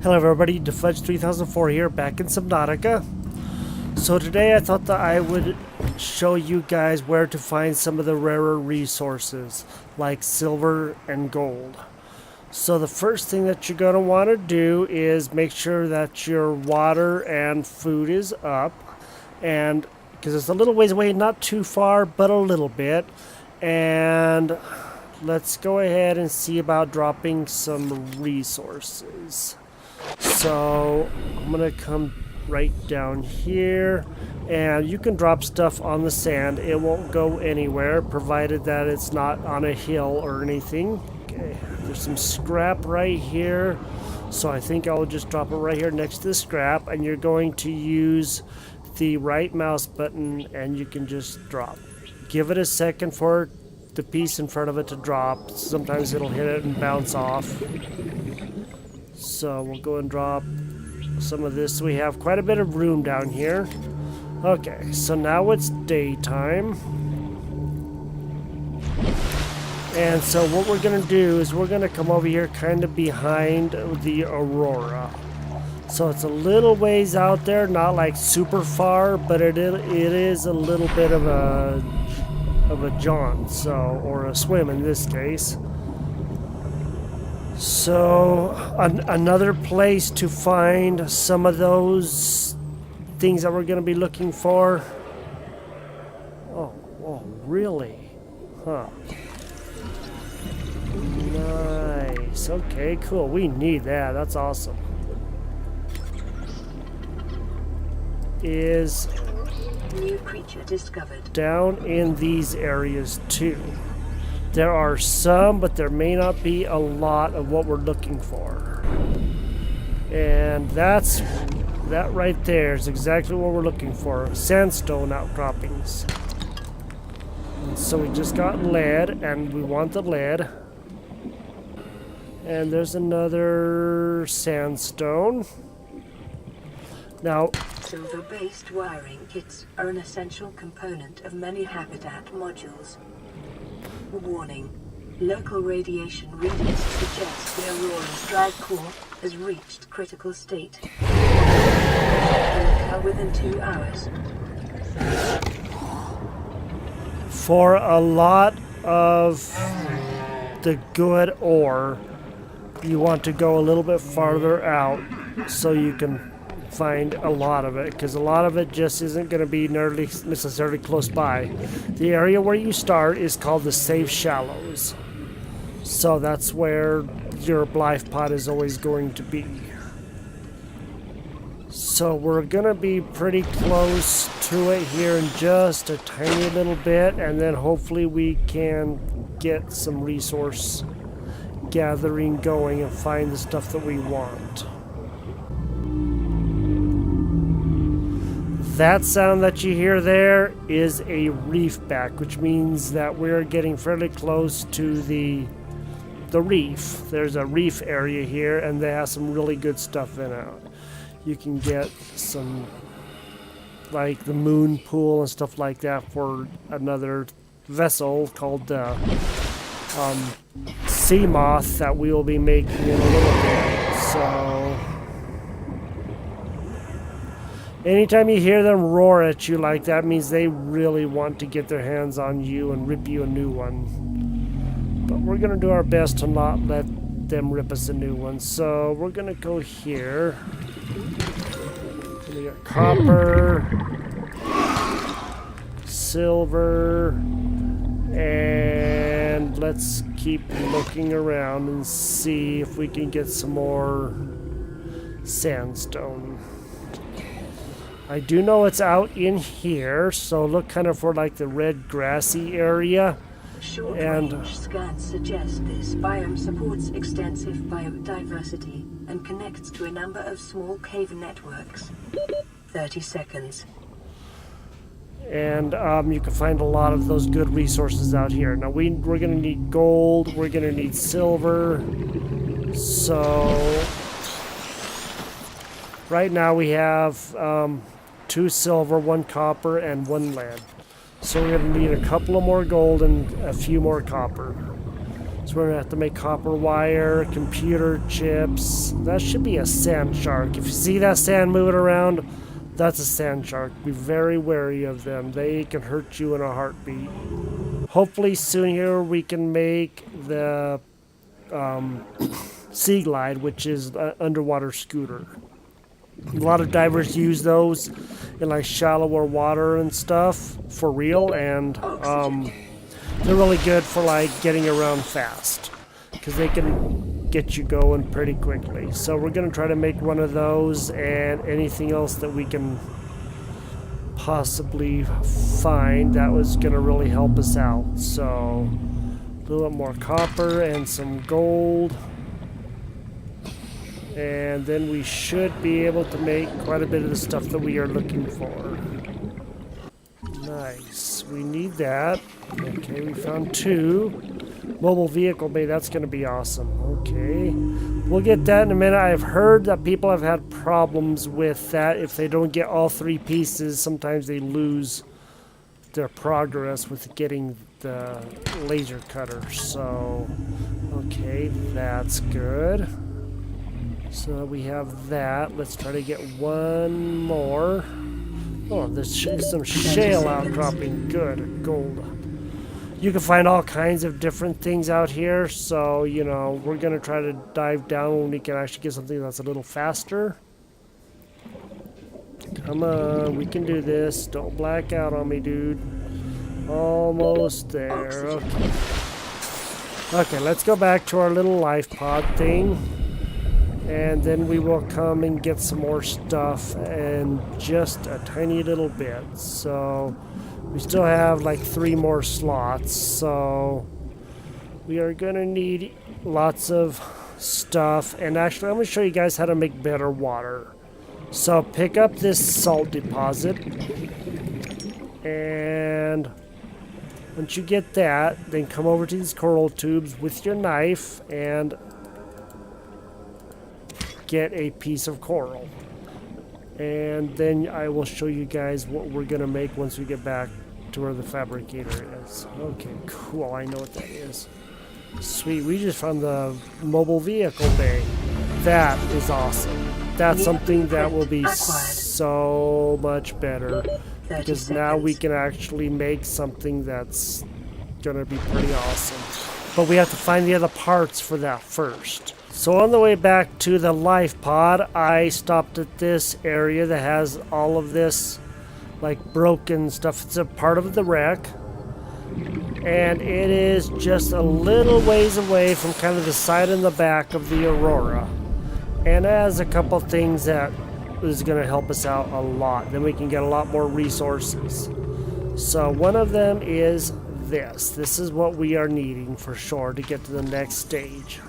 Hello everybody, Defudge 3004 here, back in Subnautica. So today I thought that I would show you guys where to find some of the rarer resources, like silver and gold. So the first thing that you're going to want to do is make sure that your water and food is up. And because it's a little ways away, not too far, but a little bit. And let's go ahead and see about dropping some resources. So I'm gonna come right down here, and you can drop stuff on the sand. It won't go anywhere provided that it's not on a hill or anything. Okay, there's some scrap right here, so I think I'll just drop it right here next to the scrap, and you're going to use the right mouse button and you can just drop. Give it a second for the piece in front of it to drop. Sometimes it'll hit it and bounce off. So we'll go and drop some of this. We have quite a bit of room down here. Okay, so now it's daytime. And so what we're going to do is we're going to come over here kind of behind the aurora. So it's a little ways out there, not like super far, but it is a little bit of a jaunt, so, or a swim in this case. So another place to find some of those things that we're going to be looking for. Oh, really? Huh. Nice. Okay, cool. We need that. That's awesome. Is new creature discovered down in these areas too. There are some, but there may not be a lot of what we're looking for. And that right there is exactly what we're looking for. Sandstone outcroppings. And so we just got lead, and we want the lead. And there's another sandstone. Now, silver-based wiring kits are an essential component of many habitat modules. Warning. Local radiation readings suggest the Aurora's drive core has reached critical state. Will occur within 2 hours. For a lot of the good ore, you want to go a little bit farther out so you can find a lot of it, because a lot of it just isn't going to be necessarily close by. The area where you start is called the Safe Shallows, so that's where your life pod is always going to be. So we're going to be pretty close to it here in just a tiny little bit, and then hopefully we can get some resource gathering going and find the stuff that we want. That sound that you hear there is a reef back, which means that we're getting fairly close to the reef. There's a reef area here, and they have some really good stuff in it. You can get some, like the moon pool and stuff like that, for another vessel called the sea moth that we will be making in a little bit. So anytime you hear them roar at you like that, means they really want to get their hands on you and rip you a new one. But we're going to do our best to not let them rip us a new one. So we're going to go here. We got copper, silver, and let's keep looking around and see if we can get some more sandstone. I do know it's out in here, so look kind of for like the red grassy area. Short-range scans suggest this biome supports extensive biodiversity and connects to a number of small cave networks. 30 seconds. And you can find a lot of those good resources out here. Now we're going to need gold, we're going to need silver. So right now we have 2 silver, 1 copper, and 1 lead. So we're going to need a couple of more gold and a few more copper. So we're gonna have to make copper wire, computer chips. That should be a sand shark. If you see that sand moving around, that's a sand shark. Be very wary of them. They can hurt you in a heartbeat. Hopefully soon here we can make the Sea Glide, which is an underwater scooter. A lot of divers use those in like shallower water and stuff for real, and they're really good for like getting around fast because they can get you going pretty quickly. So we're gonna try to make one of those and anything else that we can possibly find that was gonna really help us out. So a little bit more copper and some gold. And then we should be able to make quite a bit of the stuff that we are looking for. Nice. We need that. Okay, we found 2. Mobile vehicle bay, that's going to be awesome. Okay. We'll get that in a minute. I've heard that people have had problems with that. If they don't get all 3 pieces, sometimes they lose their progress with getting the laser cutter. So, okay, that's good. So we have that. Let's try to get one more. Oh, there's some shale outcropping. Good. Gold. You can find all kinds of different things out here. So, you know, we're going to try to dive down when we can actually get something that's a little faster. Come on. We can do this. Don't black out on me, dude. Almost there. Okay. Okay, let's go back to our little life pod thing. And then we will come and get some more stuff in just a tiny little bit. So we still have like 3 more slots. So we are going to need lots of stuff. And actually, I'm going to show you guys how to make better water. So pick up this salt deposit. And once you get that, then come over to these coral tubes with your knife and get a piece of coral. And then I will show you guys what we're gonna make once we get back to where the fabricator is. Okay, cool. I know what that is. Sweet. We just found the mobile vehicle bay. That is awesome. That's something that will be so much better because now we can actually make something that's gonna be pretty awesome. But we have to find the other parts for that first. So on the way back to the life pod, I stopped at this area that has all of this like broken stuff. It's a part of the wreck. And it is just a little ways away from kind of the side and the back of the Aurora. And it has a couple things that is going to help us out a lot. Then we can get a lot more resources. So one of them is this. This is what we are needing for sure to get to the next stage.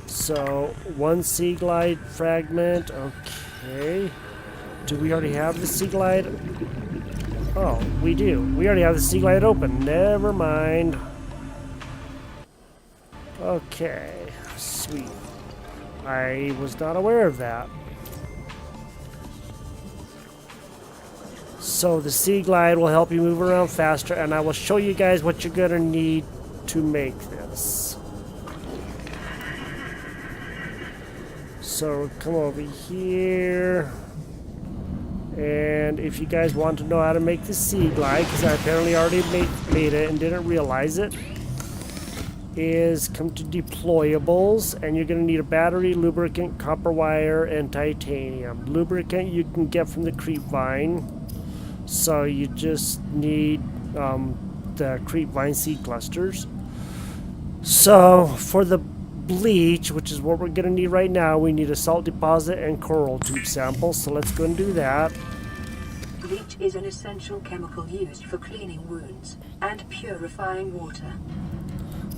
So, 1 Sea Glide fragment. Okay. Do we already have the Sea Glide? Oh, we do. We already have the Sea Glide open. Never mind. Okay. Sweet. I was not aware of that. So, the Sea Glide will help you move around faster, and I will show you guys what you're going to need to make this. So come over here, and if you guys want to know how to make the Sea Glide, because I apparently already made it and didn't realize it, is come to deployables, and you're going to need a battery, lubricant, copper wire, and titanium. Lubricant you can get from the creepvine, so you just need the creepvine seed clusters. So for the bleach, which is what we're going to need right now, we need a salt deposit and coral tube sample. So let's go and do that. Bleach is an essential chemical used for cleaning wounds and purifying water.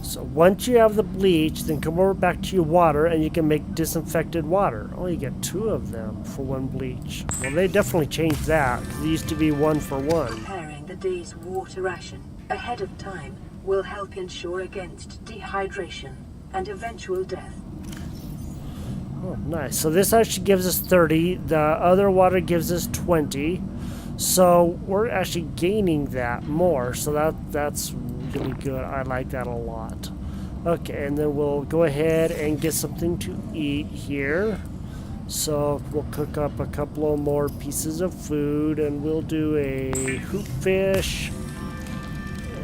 So once you have the bleach, then come over back to your water and you can make disinfected water. Oh, you get 2 of them for 1 bleach. Well, they definitely changed that. It used to be 1 for 1. Preparing the day's water ration ahead of time will help ensure against dehydration and eventual death. Oh, nice. So this actually gives us 30. The other water gives us 20. So we're actually gaining that more. So that's really good. I like that a lot. Okay, and then we'll go ahead and get something to eat here. So we'll cook up a couple of more pieces of food, and we'll do a hoop fish.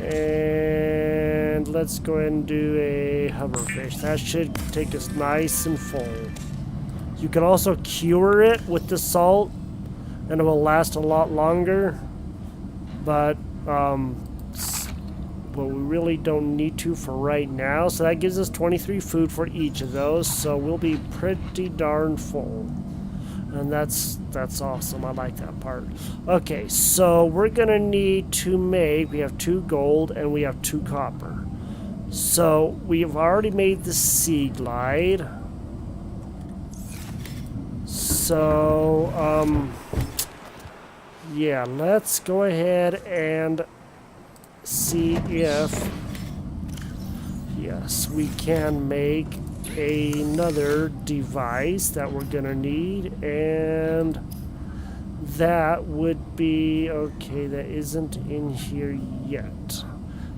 And let's go ahead and do a hoverfish. That should take us nice and full. You can also cure it with the salt, and it will last a lot longer. But we really don't need to for right now. So that gives us 23 food for each of those. So we'll be pretty darn full. And that's awesome. I like that part. Okay, so we're gonna need to make, we have 2 gold and we have 2 copper. So we have already made the sea glide. So yeah, let's go ahead and see if, yes, we can make another device that we're gonna need, and that would be, okay, that isn't in here yet.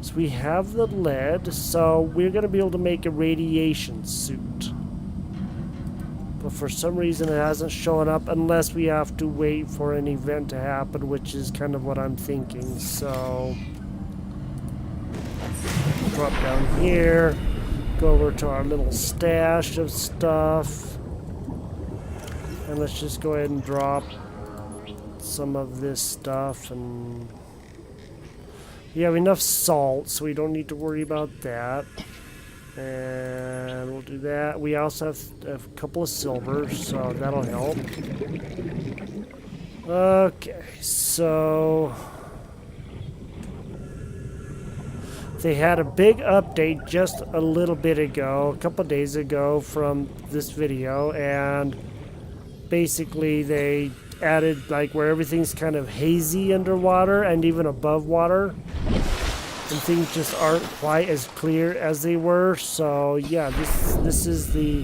So we have the lead, so we're gonna be able to make a radiation suit. But for some reason it hasn't shown up unless we have to wait for an event to happen, which is kind of what I'm thinking. So drop down here, go over to our little stash of stuff, and let's just go ahead and drop some of this stuff. And we have enough salt, so we don't need to worry about that. And we'll do that. We also have a couple of silver, so that'll help. Okay, so they had a big update just a little bit ago, a couple days ago from this video, and basically they added like where everything's kind of hazy underwater and even above water, and things just aren't quite as clear as they were. So yeah, this is the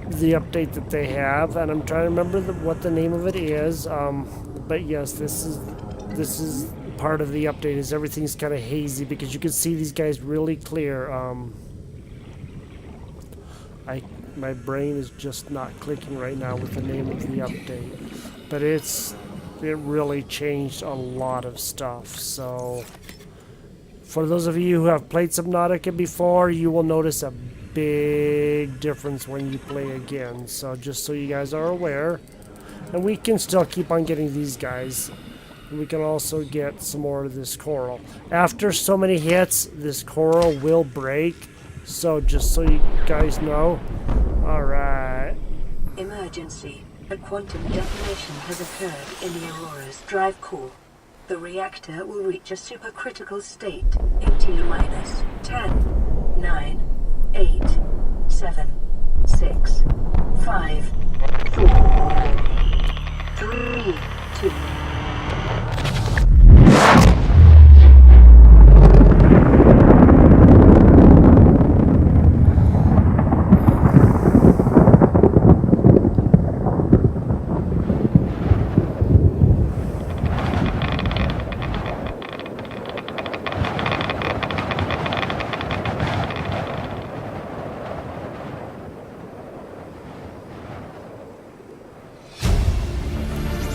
update that they have, and I'm trying to remember what the name of it is. But yes, this is part of the update, is everything's kind of hazy because you can see these guys really clear. My brain is just not clicking right now with the name of the update, but it really changed a lot of stuff. So for those of you who have played Subnautica before, you will notice a big difference when you play again. So just so you guys are aware, and we can still keep on getting these guys. We can also get some more of this coral. After so many hits, this coral will break. So just so you guys know. Alright. Emergency. A quantum detonation has occurred in the Aurora's drive core. The reactor will reach a supercritical state in T-minus 10, 9, 8, 7, 6, 5, 4, 3, 2.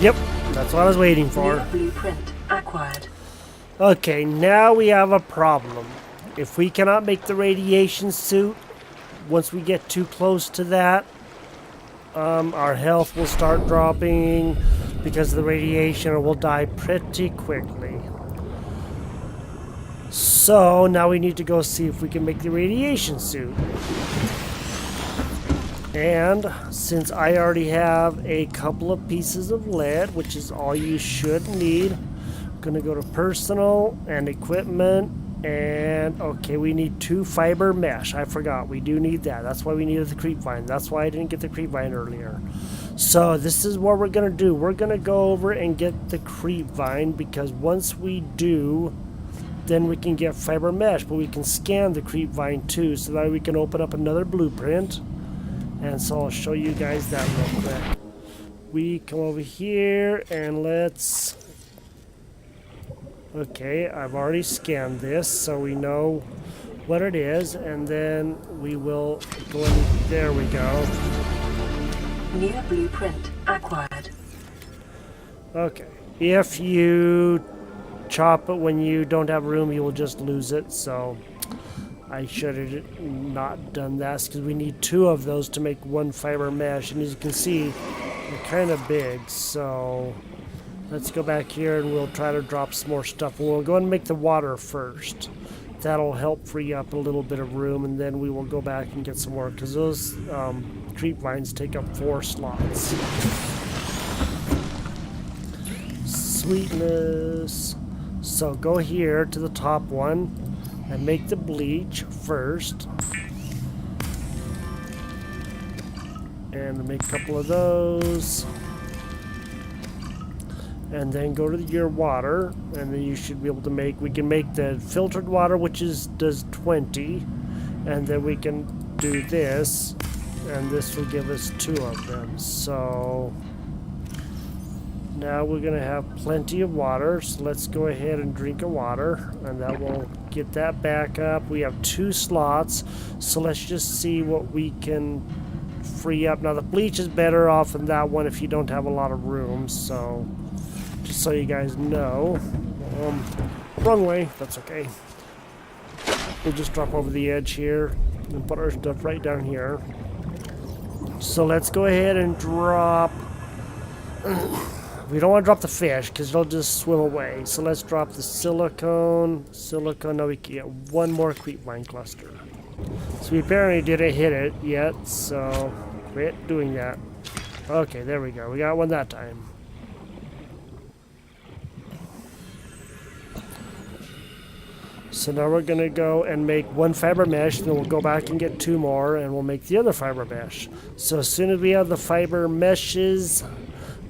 Yep, that's what I was waiting for. New blueprint acquired. Okay, now we have a problem. If we cannot make the radiation suit, once we get too close to that, our health will start dropping because of the radiation, or we'll die pretty quickly. So now we need to go see if we can make the radiation suit. And since I already have a couple of pieces of lead, which is all you should need, I'm gonna go to personal and equipment, and okay, we need 2 fiber mesh. I forgot, we do need that. That's why we needed the creep vine. That's why I didn't get the creep vine earlier. So this is what we're gonna do. We're gonna go over and get the creep vine, because once we do, then we can get fiber mesh, but we can scan the creep vine too, so that we can open up another blueprint. And so I'll show you guys that real quick. We come over here and let's... Okay, I've already scanned this, so we know what it is, and then we will go in. There we go. New blueprint acquired. Okay. If you chop it when you don't have room, you will just lose it. So I should have not done that because we need 2 of those to make 1 fiber mesh. And as you can see, they're kind of big. So let's go back here and we'll try to drop some more stuff. We'll go and make the water first. That'll help free up a little bit of room, and then we will go back and get some more because those creep vines take up 4 slots. Sweetness. So go here to the top one and make the bleach first. And make a couple of those. And then go to your water, and then you should be able to make, we can make the filtered water, which does 20, and then we can do this, and this will give us 2 of them. So now we're going to have plenty of water, so let's go ahead and drink a water, and that will get that back up. We have 2 slots, so let's just see what we can free up. Now the bleach is better off than that one if you don't have a lot of room, so just so you guys know. Wrong way, that's okay. We'll just drop over the edge here and put our stuff right down here. So let's go ahead and drop. We don't want to drop the fish because they'll just swim away. So let's drop the silicone. Now we can get 1 more creep vine cluster. So we apparently didn't hit it yet, so quit doing that. Okay, there we go. We got 1 that time. So now we're going to go and make 1 fiber mesh, then we'll go back and get 2 more, and we'll make the other fiber mesh. So as soon as we have the fiber meshes,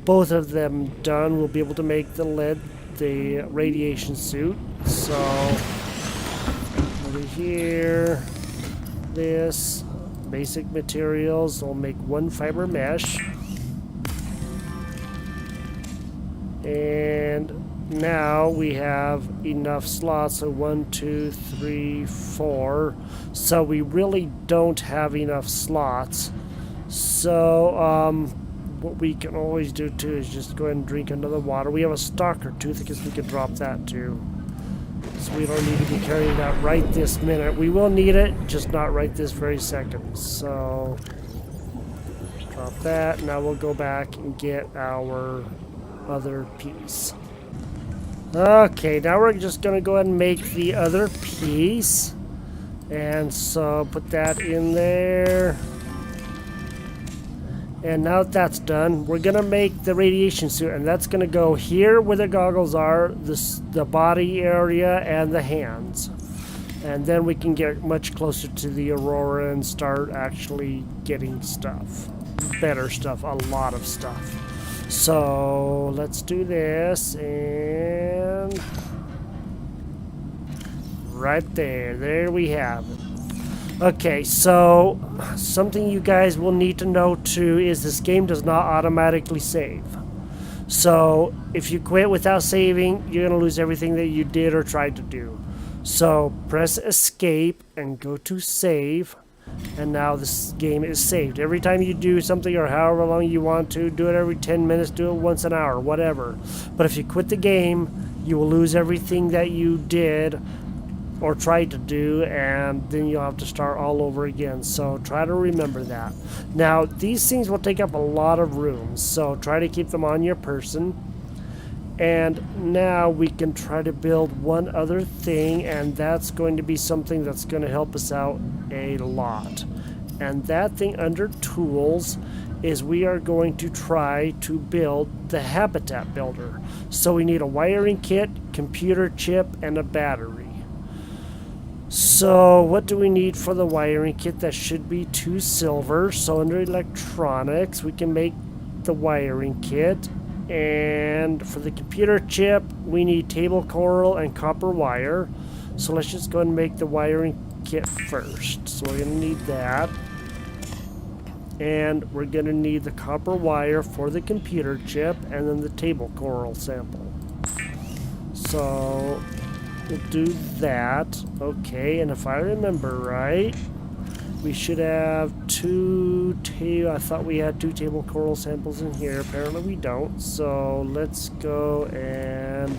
both of them done, we'll be able to make the radiation suit. So over here, this, basic materials, we'll make 1 fiber mesh. And now we have enough slots, so 1, 2, 3, 4. So we really don't have enough slots. So what we can always do too is just go ahead and drink another water. We have a stalker tooth because we can drop that too. So we don't need to be carrying that right this minute. We will need it, just not right this very second. So drop that. Now we'll go back and get our other piece. Okay, now we're just going to go ahead and make the other piece. And so put that in there. And now that that's done, we're going to make the radiation suit. And that's going to go here where the goggles are, the body area, and the hands. And then we can get much closer to the Aurora and start actually getting stuff. Better stuff, a lot of stuff. So let's do this, and right there we have it. Okay, so something you guys will need to know too is this game does not automatically save. So if you quit without saving, you're going to lose everything that you did or tried to do. So press escape and go to save. And now this game is saved. Every time you do something or however long you want to, do it every 10 minutes, do it once an hour, whatever. But if you quit the game, you will lose everything that you did or tried to do, and then you'll have to start all over again. So try to remember that. Now, these things will take up a lot of room, so try to keep them on your person. And now we can try to build one other thing, and that's going to be something that's going to help us out a lot. And that thing under tools is we are going to try to build the habitat builder. So we need a wiring kit, computer chip, and a battery. So what do we need for the wiring kit? That should be 2 silver. So under electronics, we can make the wiring kit. And for the computer chip, we need table coral and copper wire. So let's just go ahead and make the wiring kit first. So we're going to need that. And we're going to need the copper wire for the computer chip and then the table coral sample. So We'll do that. Okay, and if I remember right, we should have I thought we had 2 table coral samples in here. Apparently we don't. So let's go and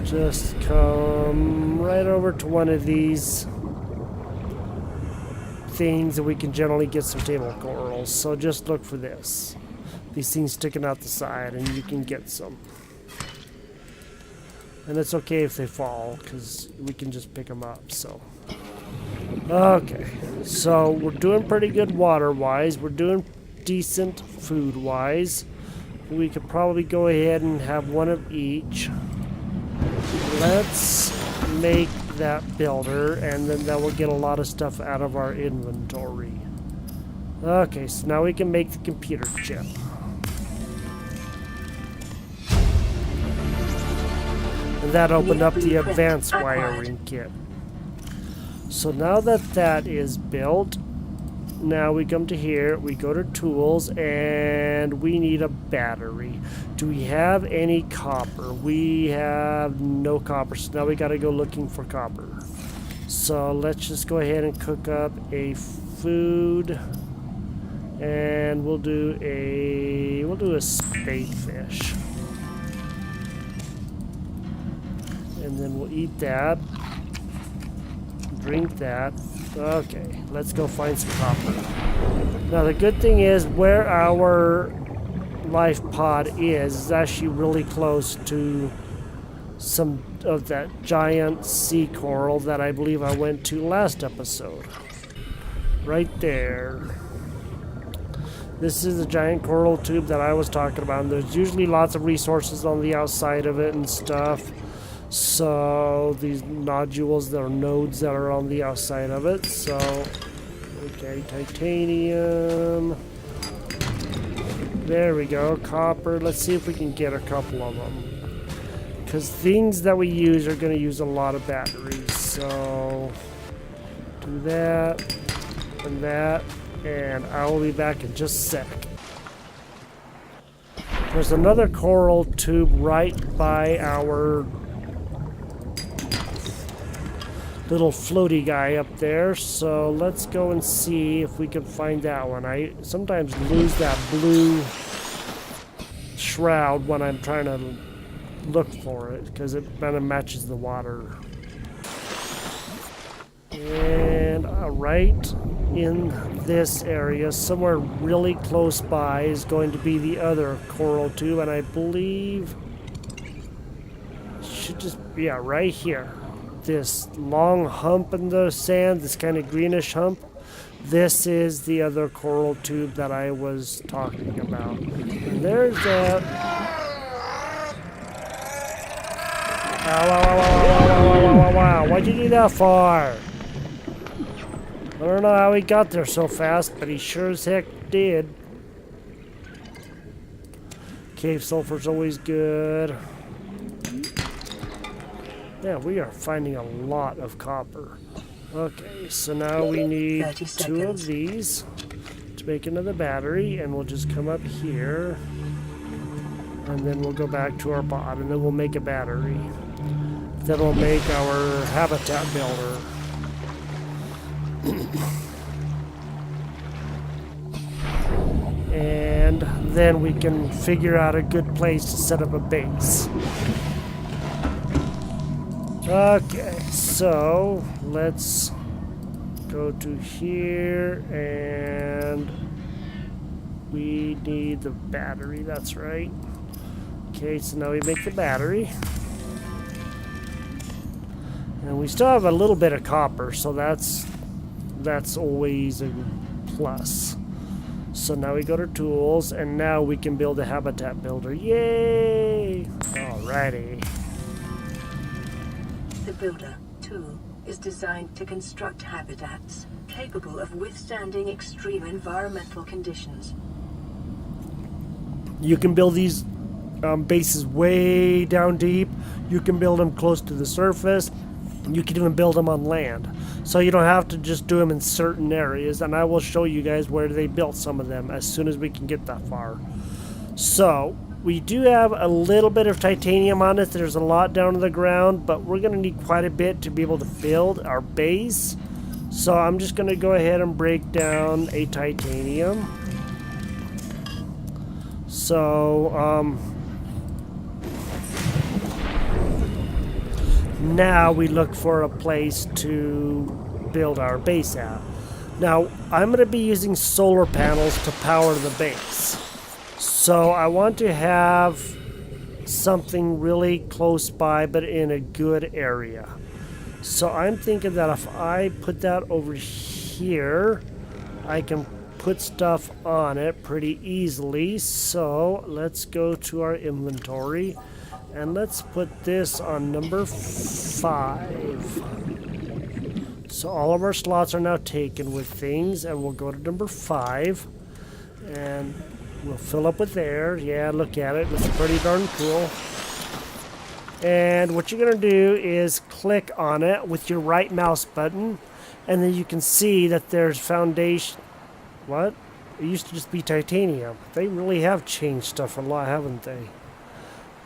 just come right over to one of these things that we can generally get some table corals. So just look for this. These things sticking out the side, and you can get some. And it's okay if they fall, because we can just pick them up, so. Okay, so we're doing pretty good water-wise. We're doing decent food-wise. We could probably go ahead and have one of each. Let's make that builder, and then that will get a lot of stuff out of our inventory. Okay, so now we can make the computer chip. And that opened up the advanced wiring kit. So now that that is built, now we come to here, we go to tools, and we need a battery. Do we have any copper? We have no copper, so now we gotta go looking for copper. So let's just go ahead and cook up a food, and we'll do a spade fish. And then we'll eat that. Drink that. Okay, let's go find some copper. Now the good thing is where our life pod is actually really close to some of that giant sea coral that I believe I went to last episode. Right there. This is the giant coral tube that I was talking about. And there's usually lots of resources on the outside of it and stuff. So these nodules, there are nodes that are on the outside of it. So, okay, titanium. There we go, copper. Let's see if we can get a couple of them. Because things that we use are going to use a lot of batteries. So, do that, and I will be back in just a sec. There's another coral tube right by our little floaty guy up there, so let's go and see if we can find that one. I sometimes lose that blue shroud when I'm trying to look for it because it kind of matches the water. And right in this area, somewhere really close by, is going to be the other coral tube, and I believe it should just, yeah, right here. This long hump in the sand, this kind of greenish hump, this is the other coral tube that I was talking about. And there's that. Wow. Why'd you do that for? I don't know how he got there so fast, but he sure as heck did. Cave sulfur's always good. Yeah, we are finding a lot of copper. Okay, so now we need 2 of these to make another battery, and we'll just come up here, and then we'll go back to our pod, and then we'll make a battery. Then we'll make our habitat builder. And then we can figure out a good place to set up a base. Okay, so let's go to here, and we need the battery, that's right. Okay, so now we make the battery. And we still have a little bit of copper, so that's always a plus. So now we go to tools, and now we can build a habitat builder. Yay! Alrighty. The Builder tool is designed to construct habitats capable of withstanding extreme environmental conditions. You can build these bases way down deep. You can build them close to the surface. You can even build them on land. So you don't have to just do them in certain areas. And I will show you guys where they built some of them as soon as we can get that far. So We do have a little bit of titanium on it. There's a lot down to the ground, but we're going to need quite a bit to be able to build our base. So I'm just going to go ahead and break down a titanium. So, now we look for a place to build our base at. Now, I'm going to be using solar panels to power the base. So I want to have something really close by, but in a good area. So I'm thinking that if I put that over here, I can put stuff on it pretty easily. So let's go to our inventory and let's put this on number 5. So all of our slots are now taken with things, and we'll go to number 5 and we'll fill up with air. Yeah, look at it. It's pretty darn cool. And what you're going to do is click on it with your right mouse button, and then you can see that there's foundation. What? It used to just be titanium. They really have changed stuff a lot, haven't they?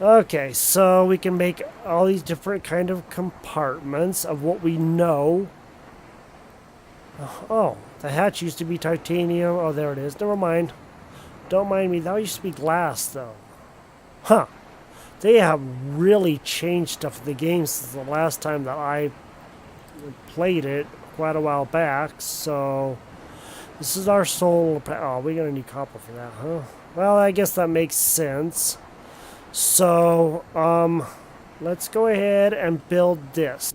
Okay, so we can make all these different kind of compartments of what we know. Oh, the hatch used to be titanium. Oh, there it is. Never mind. Don't mind me. That used to be glass, though. Huh. They have really changed stuff in the game since the last time that I played it quite a while back. So, this is our soul. Oh, we're going to need copper for that, huh? Well, I guess that makes sense. So, let's go ahead and build this.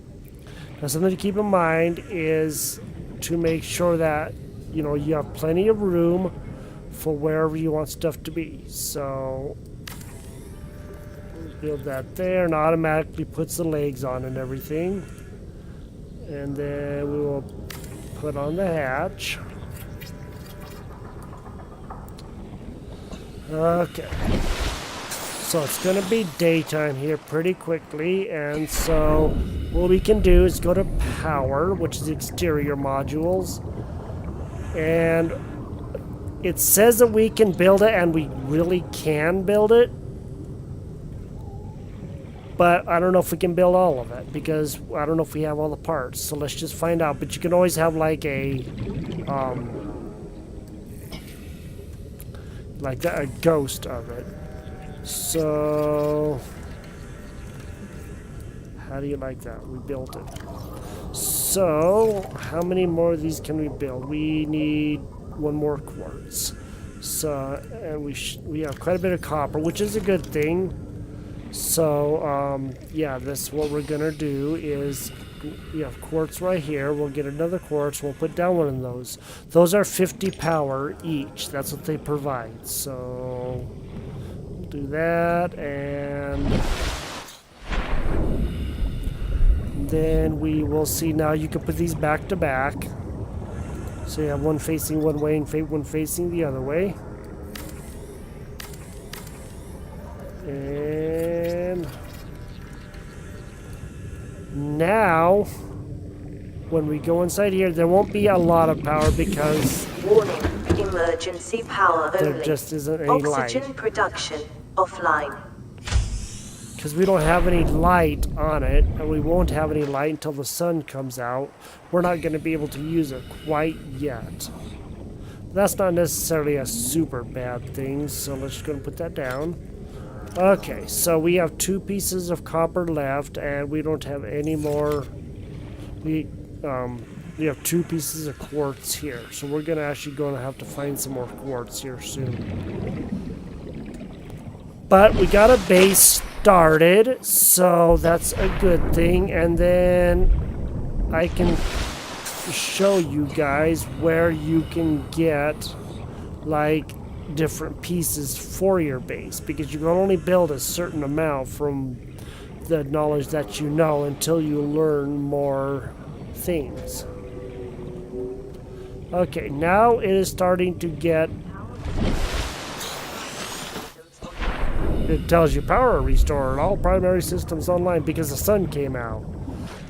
Now, something to keep in mind is to make sure that, you know, you have plenty of room for wherever you want stuff to be. So build that there, and automatically puts the legs on and everything. And then we will put on the hatch. Okay. So it's going to be daytime here pretty quickly, and so what we can do is go to power, which is the exterior modules, and it says that we can build it, and we really can build it, but I don't know if we can build all of it, because I don't know if we have all the parts, so let's just find out. But you can always have like a ghost of it. So how do you like that? We built it. So how many more of these can we build? We need 1 more quartz. So, and we have quite a bit of copper, which is a good thing. So yeah, that's what we're gonna do. Is we have quartz right here. We'll get another quartz. We'll put down one of those. Those are 50 power each. That's what they provide. So we'll do that, and then we will see. Now you can put these back to back. So you have one facing one way and one facing the other way. And now, when we go inside here, there won't be a lot of power because warning, emergency power there only. just isn't any light. Oxygen production offline. Because we don't have any light on it, and we won't have any light until the sun comes out, we're not going to be able to use it quite yet. That's not necessarily a super bad thing, so let's just go and put that down. Okay, so we have 2 pieces of copper left, and we don't have any more. We have 2 pieces of quartz here, so we're going to have to find some more quartz here soon. But we got a base started, so that's a good thing. And then I can show you guys where you can get like different pieces for your base, because you can only build a certain amount from the knowledge that you know until you learn more things. Okay, now it is starting to get. It tells you power restored, all primary systems online, because the sun came out.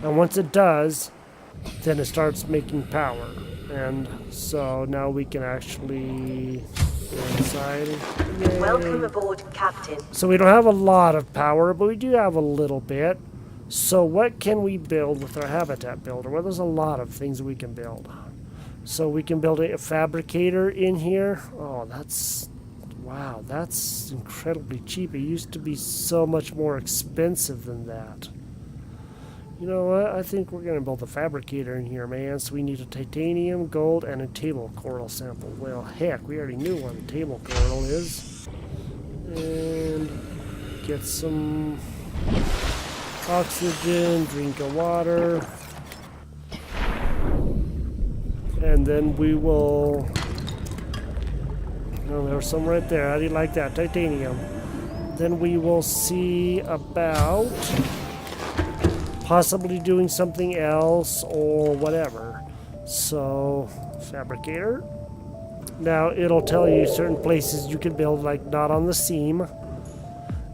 And once it does, then it starts making power. And so now we can actually Inside. Yay. Welcome aboard, Captain. So we don't have a lot of power, but we do have a little bit. So what can we build with our habitat builder? Well, there's a lot of things we can build. So we can build a fabricator in here. Oh, that's... wow, that's incredibly cheap. It used to be so much more expensive than that. You know what? I think we're going to build a fabricator in here, man. So we need a titanium, gold, and a table coral sample. Well, heck, we already knew what a table coral is. And get some oxygen, drink of water. And then we will... oh, there's some right there. How do you like that? Titanium. Then we will see about possibly doing something else or whatever. So, fabricator. Now, it'll tell you certain places you can build, like not on the seam.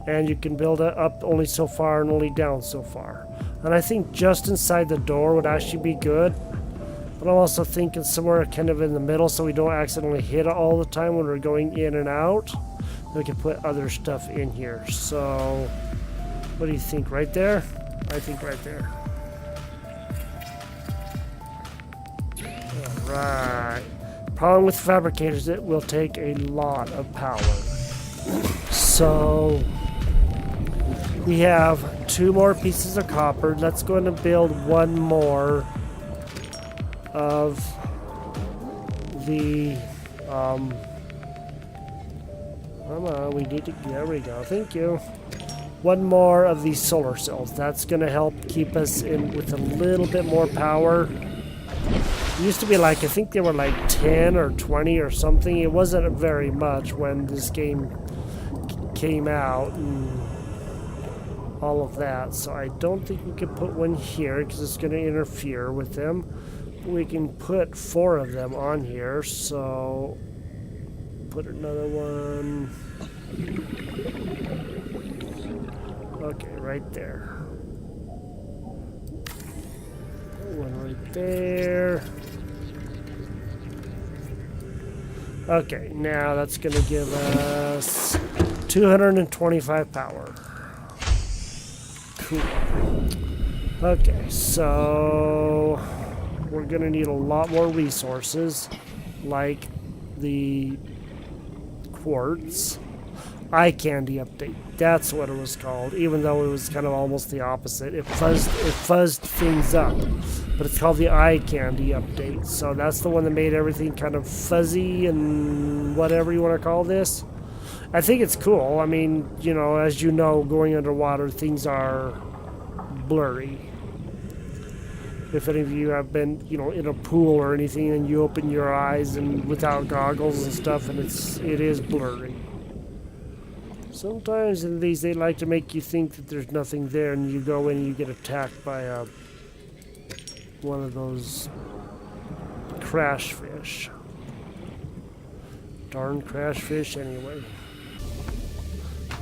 And you can build it up only so far and only down so far. And I think just inside the door would actually be good. But I'm also thinking somewhere kind of in the middle so we don't accidentally hit it all the time when we're going in and out. We can put other stuff in here. So, what do you think? Right there? I think right there. Alright. Problem with fabricators, it will take a lot of power. So, we have 2 more pieces of copper. Let's go and build 1 more of the come on, we need to, there we go, thank you. 1 more of these solar cells. That's gonna help keep us in with a little bit more power. It used to be like, I think they were like 10 or 20 or something. It wasn't very much when this game came out and all of that, so I don't think we could put 1 here because it's gonna interfere with them. We can put 4 of them on here, so put another one. Okay, right there. One right there. Okay, now that's gonna give us 225 power. Cool. Okay, so we're going to need a lot more resources, like the quartz. Eye candy update. That's what it was called, even though it was kind of almost the opposite. It fuzzed things up, but it's called the eye candy update. So that's the one that made everything kind of fuzzy and whatever you want to call this. I think it's cool. I mean, you know, as you know, going underwater, things are blurry. If any of you have been, you know, in a pool or anything and you open your eyes and without goggles and stuff, and it is blurry. Sometimes in these they like to make you think that there's nothing there, and you go in and you get attacked by one of those crash fish. Darn crash fish anyway.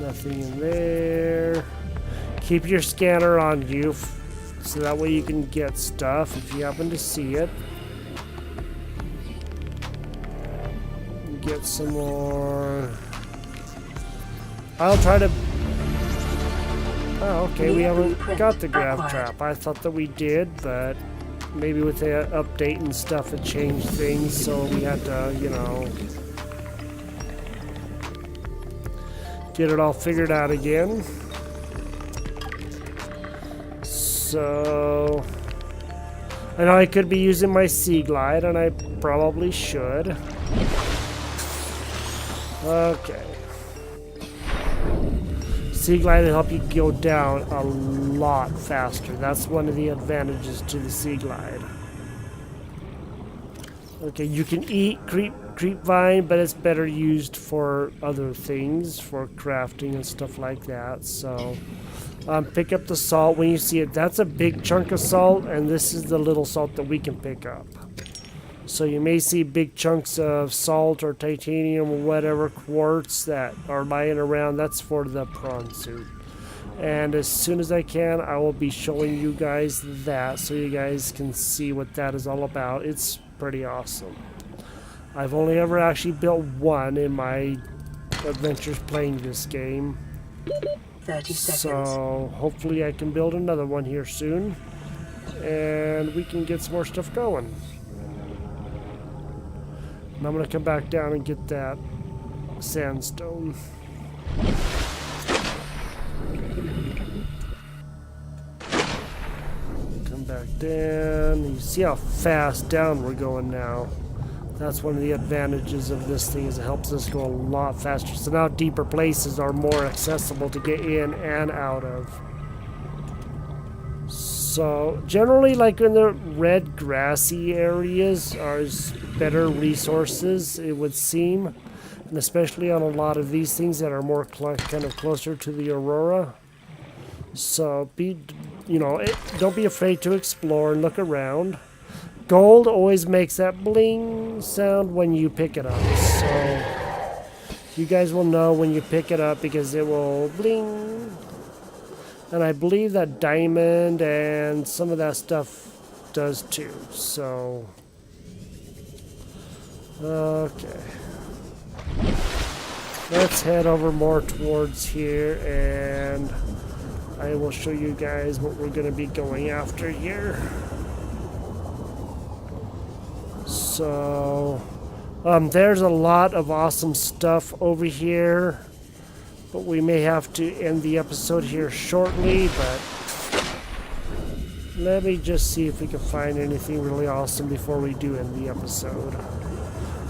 Nothing in there. Keep your scanner on you, so that way you can get stuff if you happen to see it. Get some more. I'll try to... oh, okay, we haven't got the grav trap. I thought that we did, but maybe with the update and stuff it changed things, so we had to, you know, get it all figured out again. So, I know I could be using my Sea Glide, and I probably should. Okay. Sea Glide will help you go down a lot faster. That's one of the advantages to the Sea Glide. Okay, you can eat creep vine, but it's better used for other things, for crafting and stuff like that. So, pick up the salt when you see it. That's a big chunk of salt, and this is the little salt that we can pick up. So you may see big chunks of salt or titanium or whatever quartz that are lying around. That's for the prawn suit. And as soon as I can, I will be showing you guys that so you guys can see what that is all about. It's pretty awesome. I've only ever actually built one in my adventures playing this game. 30 seconds. So hopefully I can build another one here soon. And we can get some more stuff going. And I'm going to come back down and get that sandstone. Come back down. You see how fast down we're going now. That's one of the advantages of this thing, is it helps us go a lot faster. So now deeper places are more accessible to get in and out of. So generally, like in the red grassy areas are better resources, it would seem. And especially on a lot of these things that are more kind of closer to the aurora. So don't be afraid to explore and look around. Gold always makes that bling sound when you pick it up. So you guys will know when you pick it up because it will bling. And I believe that diamond and some of that stuff does too. So, okay. Let's head over more towards here and I will show you guys what we're going to be going after here. So, there's a lot of awesome stuff over here. But we may have to end the episode here shortly, but let me just see if we can find anything really awesome before we do end the episode.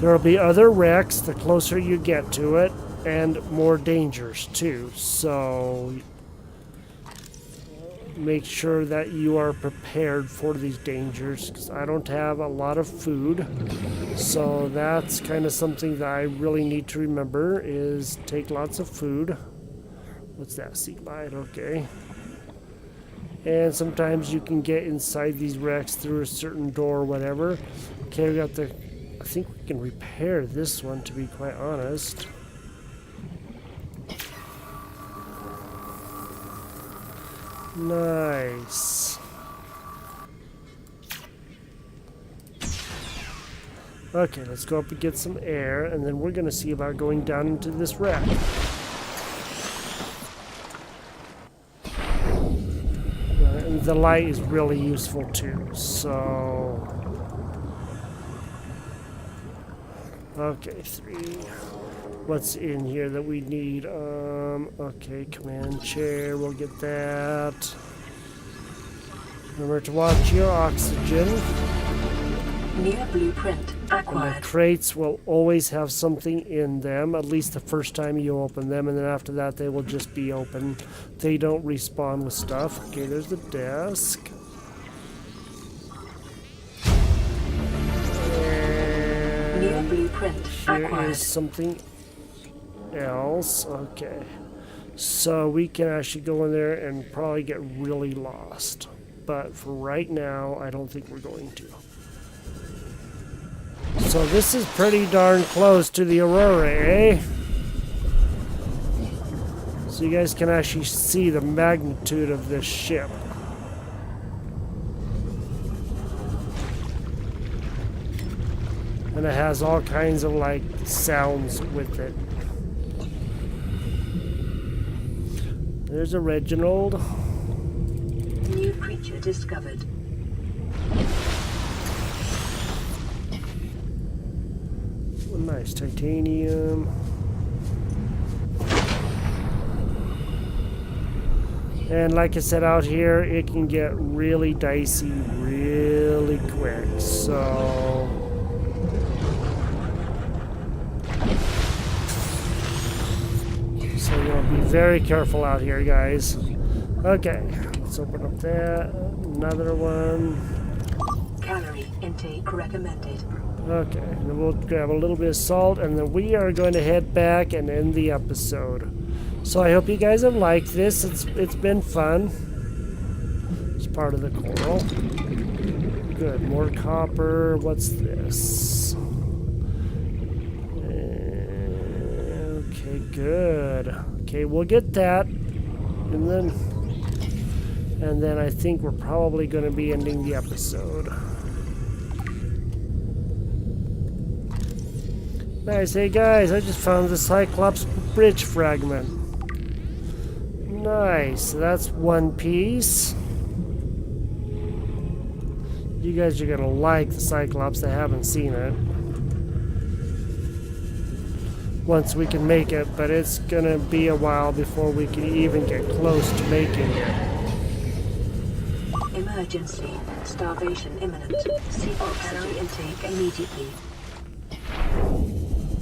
There will be other wrecks the closer you get to it, and more dangers too, so make sure that you are prepared for these dangers, because I don't have a lot of food. So that's kind of something that I really need to remember, is take lots of food. What's that? Sea light, okay. And sometimes you can get inside these wrecks through a certain door or whatever. Okay, we got the... I think we can repair this one, to be quite honest. Nice. Okay, let's go up and get some air, and then we're going to see about going down into this wreck. And the light is really useful too, so... Okay, 3. What's in here that we need? Okay, command chair, we'll get that. Remember to watch your oxygen. New blueprint acquired. And the crates will always have something in them, at least the first time you open them, and then after that they will just be open. They don't respawn with stuff. Okay, there's the desk. And New blueprint here acquired. is something else. Okay, so we can actually go in there and probably get really lost, but for right now I don't think we're going to. So this is pretty darn close to the aurora, eh? So you guys can actually see the magnitude of this ship. And it has all kinds of like sounds with it. There's a Reginald. New creature discovered. Nice titanium. And like I said, out here it can get really dicey really quick, so you want to be very careful out here, guys. Okay, let's open up that. Another one. Calorie intake recommended. Okay, and then we'll grab a little bit of salt, and then we are going to head back and end the episode. So I hope you guys have liked this. It's been fun. It's part of the coral. Good, more copper. What's this? Okay, good. Okay, we'll get that, and then I think we're probably going to be ending the episode. Nice. Hey guys, I just found the Cyclops bridge fragment. Nice. That's one piece. You guys are gonna like the Cyclops that haven't seen it. Once we can make it, but it's gonna be a while before we can even get close to making it. Emergency. Starvation imminent. Seek oxygen intake immediately.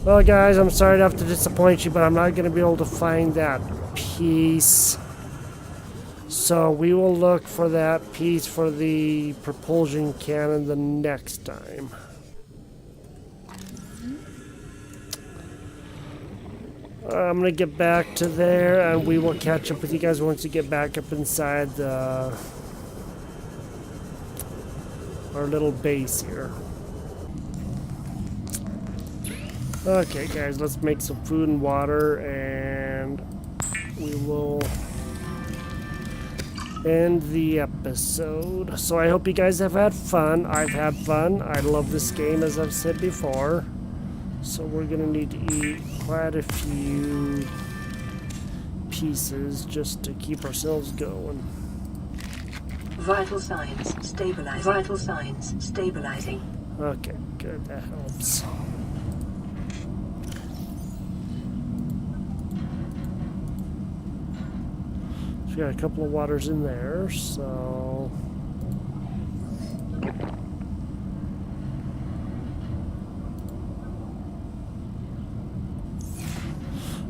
Well guys, I'm sorry to have to disappoint you, but I'm not gonna be able to find that piece. So we will look for that piece for the propulsion cannon the next time. I'm gonna get back to there and we will catch up with you guys once you get back up inside our little base here. Okay guys, let's make some food and water and we will end the episode. So I hope you guys have had fun. I've had fun. I love this game, as I've said before. So we're gonna need to eat quite a few pieces just to keep ourselves going. Vital signs stabilizing. Vital signs stabilizing. Okay, good. That helps. We got a couple of waters in there, so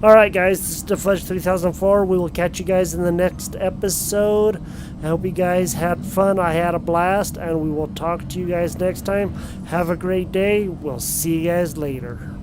alright guys, this is the Fledge 3004. We will catch you guys in the next episode. I hope you guys had fun. I had a blast, and we will talk to you guys next time. Have a great day. We'll see you guys later.